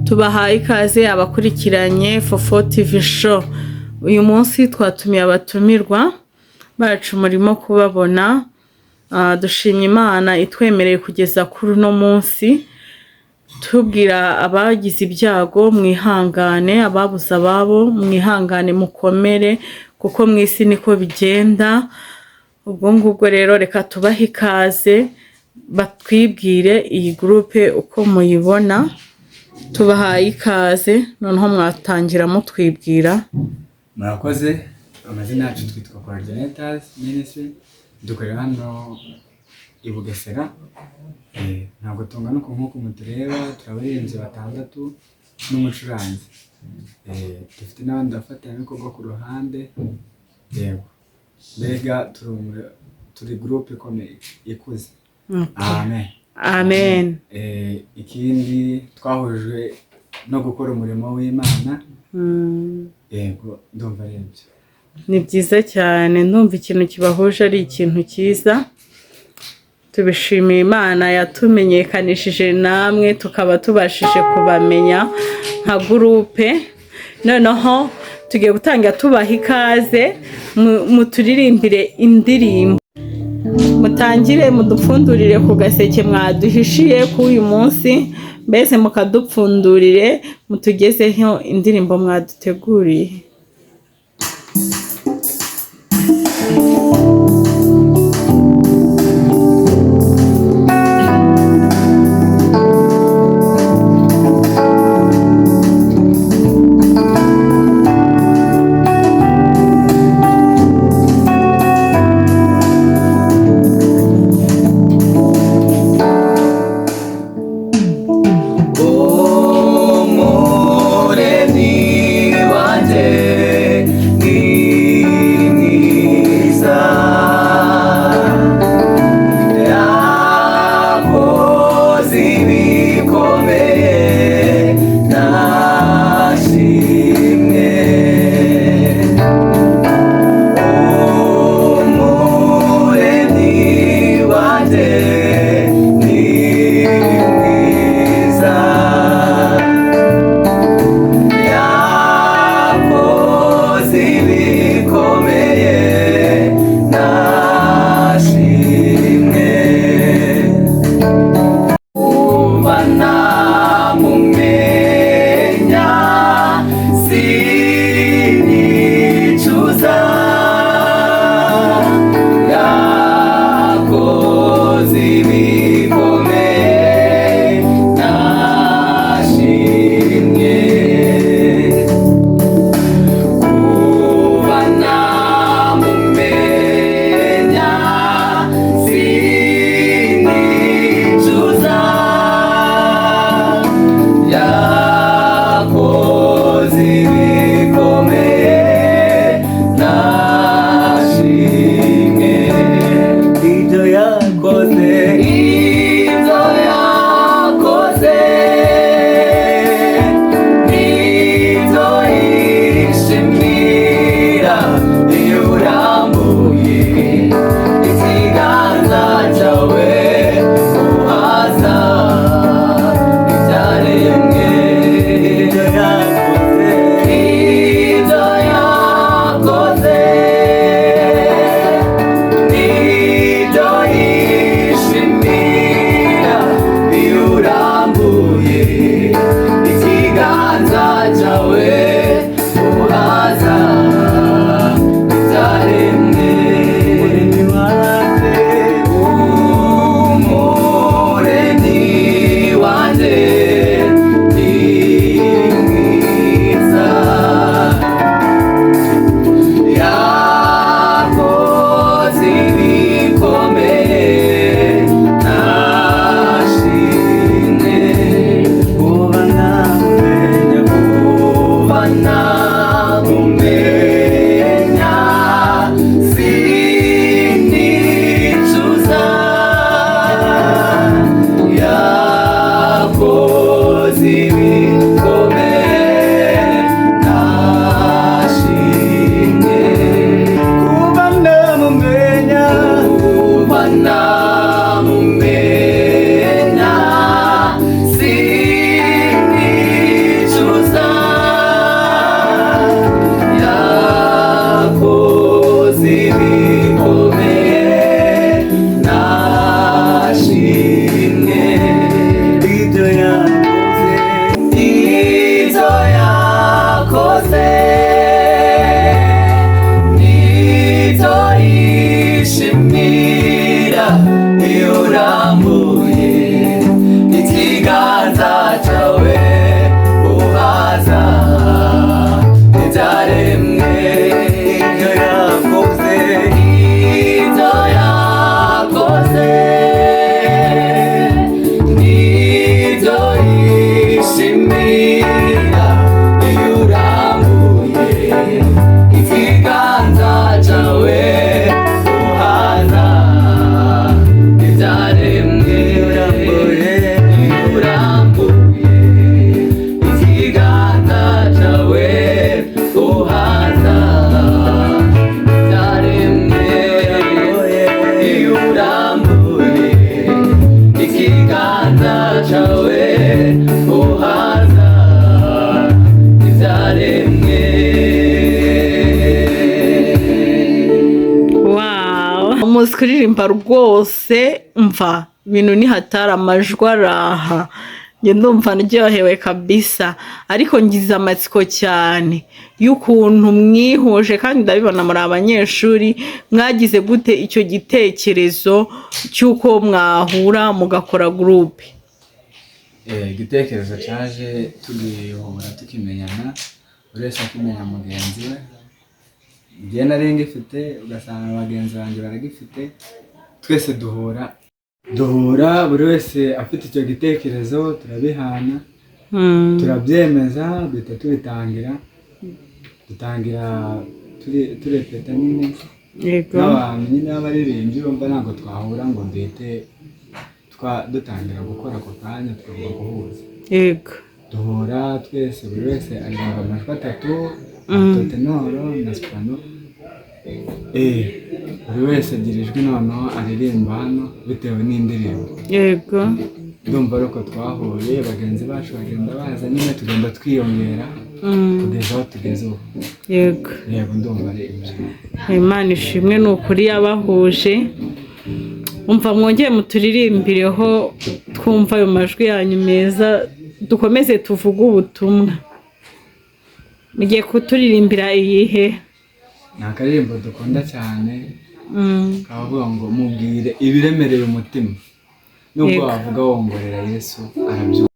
Tubahaye ikaze abakurikiranye Fofo TV show. Uyu munsi twatumiye abatumirwa bacu murimo kubabona. Dushimye Imana itwemereye kugeza kuri uno munsi. Tubwira abagize ibyago mwihangane, ababuze ababo mwihangane mukomere kuko mwisi niko bigenda. Ubwo ngubwo rero reka tubahe ikaze batwibwire iyi groupe uko muyibona. Tubahaye ikaze noneho mwatangira mutwibwira. Murakoze. Amazina yacu twitwa Coordinators Ministry, dukorera hano i Bugesera. Ntabwo tungana uko nk'uko mutureba, turabarinzi 6 n'umucuranzi. Dufite n'abandi bafatanyabikorwa ku ruhande. Yego, mbega turi groupe ikomeye ikuze. Amen. Amen. Ikindi twahujwe no gukora umurimo w'Imana. Yego, ndumva aribyo. Ni byiza cyane, ndumva ikintu kibahuje ari ikintu cyiza. Tubishimiye Imana yatumenyekanishije namwe tukaba tubashije kubamenya nka groupe. Noneho tugiye gutangira tubaha ikaze muturirimbire indirimbo. Mutangire mudupfundurire ku gaseke mwaduhishiye ku uyu munsi, mbese mukadupfundurire mutugezeho indirimbo mwaduteguriye. Umuremyi wanjye kuririmba rwose mva ibintu ni hatari amajwi araha njye ndumva ndyohewe kabisa ariko ngize amatsiko cyane y'ukuntu mwihuje kandi ndabibona muri abanyeshuri mwagize gute icyo gitekerezo cy'uko mwahura mugakora groupe. Igitekerezo cyaje tugihura tukimenyana buri wese akimenya mugenzi we njye nari ngifite ugasanga bagenzi banjye baragifite twese duhura buri wese afite icyo gitekerezo turabihana turabyemeza duhita dutangira turepeta nyine n'abantu nyine b'abaririmbyi bumva ntabwo twahura ngo duhite dutangira gukora ako kanya tugomba guhuza duhura twese buri wese aririmba amajwi 3 tenoro na soprano buri wese agira ijwi noneho aririmba hano bitewe n'indirimbo ndumva ariko twahuye bagenzi bacu bagenda baza nyine tugenda twiyongera kugeza aho tugeze ubu. Yego ndumva ari ibyo. Imana ishimwe ni ukuri yabahuje umva mwongeye muturirimbireho twumva ayo majwi yanyu meza dukomeze tuvuge ubutumwa. Mugiye kuturirimbira iyihe? Ni akaririmbo dukunda cyane kavuga ngo mubwire ibiremereye umutima nubwo wavuga wongorera Yesu arabyumva.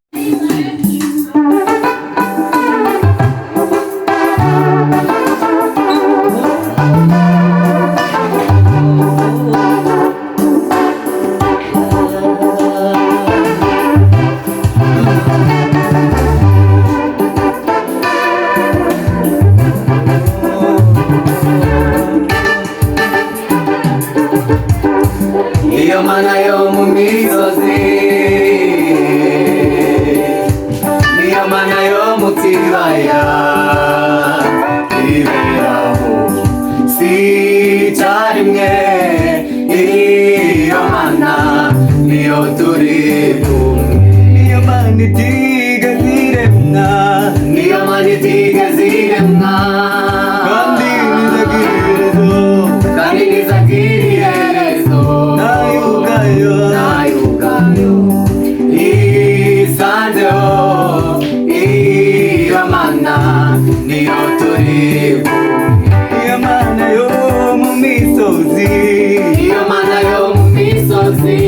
Iyo mana yo mu misozi, niyo mana yo mu kibaya iberaho si icyarimwe. Iyo mana niyo turi kumwe, niyo mana itigeze iremwa, niyo mana itigeze iremwa kandi ntizagira iherezo nayo ubwayo isanzeho. Iyo mana niyo turi kumwe, iyo mana yo mu misozi, iyo mana yo mu misozi,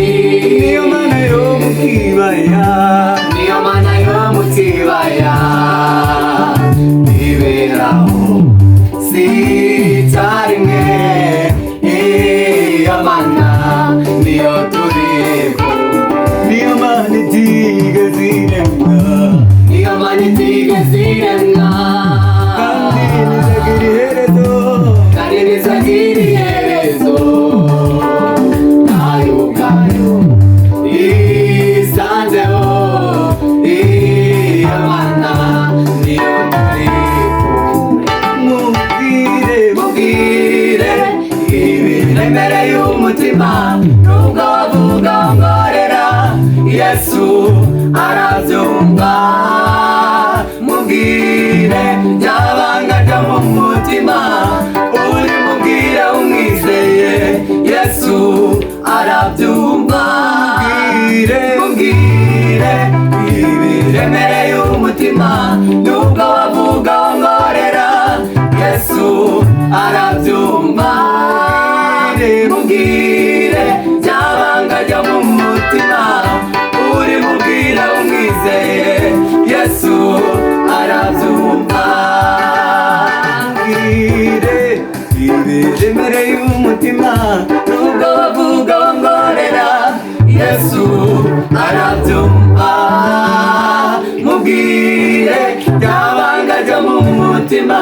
niyo mana yo mu kibaya, niyo mana yo mu kibaya iberaho si icyarimwe. Iyo mana niyo turi kumwe, niyo mana itigeze iremwa, niyo mana itigeze iremwa kandi ntizagira iherezo nayo ubwayo isanzeho. Iyo mana niyo turi kumwe, mubwire ibiremereye umutima nubwo wavuga ngorera Yesu arabyumva. Mubwire byabanga byo mu mutima uri mubwire umwizeye Yesu arabyumva. Mubwire ibiremereye umutima nubwo wavuga ngorera Yesu arabyumva. Mubwire byabanga byo mu mutima uri mubwire umwizeye Yesu arabyumva. Mubwire ibiremereye umutima nubwo wavuga ngorera Yesu arabyumva. Mubwire byabanga byo mu mutima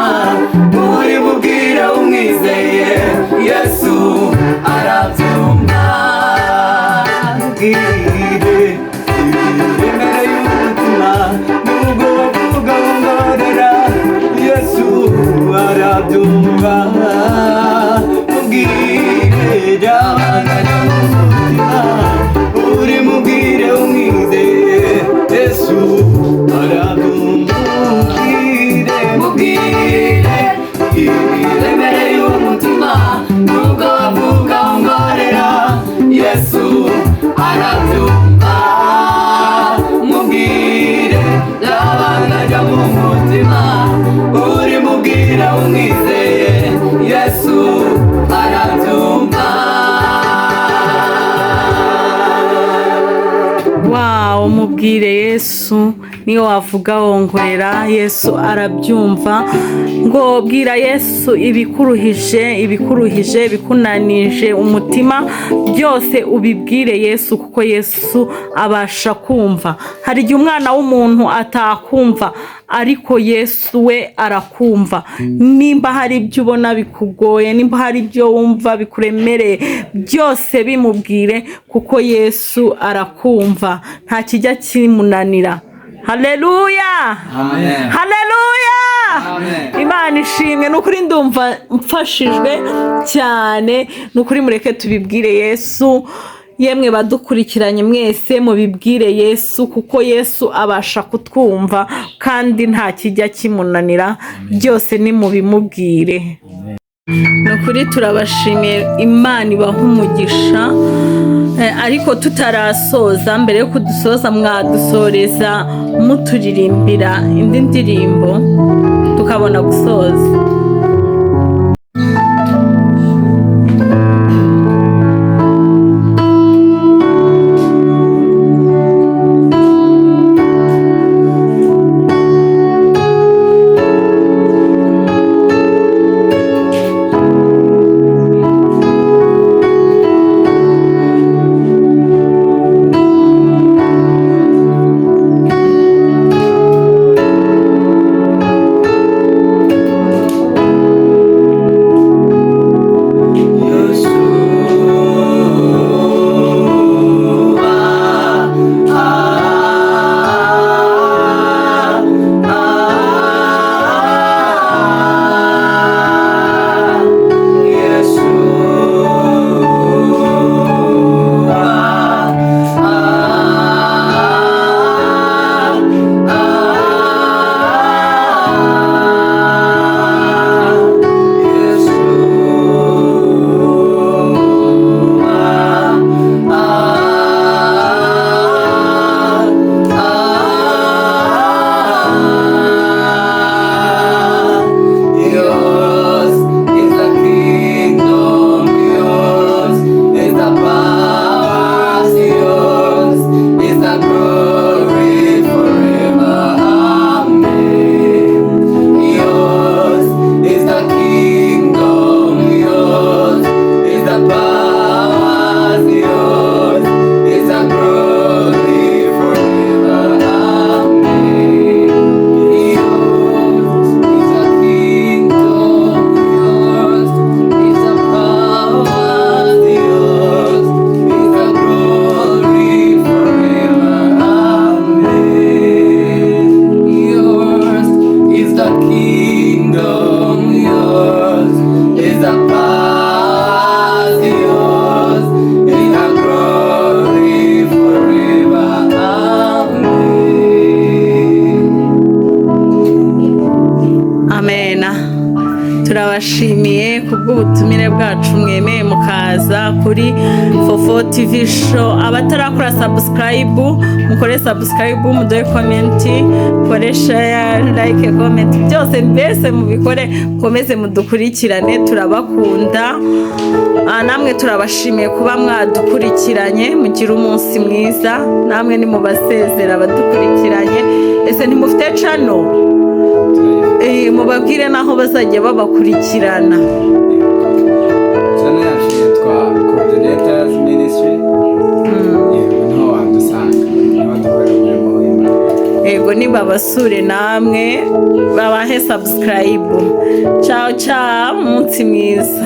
uri mubwire umwizeye Yesu arabyumva. Mubwire ibiremereye umutima nubwo wavuga ngorera Yesu arabyumva. Mubwire byabanga byo mu mutima uri mubwire umwizeye Yesu arabyumva. Mubwire ibiremereye umutima nubwo wavuga ngorera niyo wavuga wongorera Yesu arabyumva. Ngo bwira Yesu ibikuruhije bikunanije umutima byose ubibwire Yesu, kuko Yesu abasha kumva. Hari igihe umwana w'umuntu atakumva, ariko Yesu we arakumva. Nimba hari ibyo ubona bikugoye, nimba hari ibyo wumva bikuremereye, byose bimubwire, kuko Yesu arakumva, nta kijya kimunanira. Haleluya, Amen. haleluya. Amen. Imana ishimwe. Nukuri ndumva mfashijwe cyane. Nukuri mureke tubibwire Yesu. Yemwe badukurikiranye mwese mubibwire Yesu, kuko Yesu abasha kutwumva kandi nta kijya kimunanira. Byose ni mubimubwire. Nukuri turabashimiye, Imana ibaha umugisha. Ariko tutarasoza, mbere yo kudusoza mwadusoreza muturirimbira indi ndirimbo tukabona gusoza. Turabashimiye kubw'ubutumire bwacu mwemeye mukaza kuri Fofo TV show. Abatarakora subscribe mukore subscribe, mudoye comment, mukore share, like, comment, byose mbese mubikore, komeze mudukurikirane, turabakunda. Namwe turabashimiye kuba mwadukurikiranye, mugira umunsi mwiza. Namwe ni mubasezera abadukurikiranye. Ese ntimufite channel? Mubabwire naho bazajya babakurikirana. Channel yacu yitwa Coordinators Ministry. Niho wadusanga, niho dukorera umurimo w'Imana. Yego, nibabasure namwe babahe subscribe. Ciao ciao, umunsi mwiza.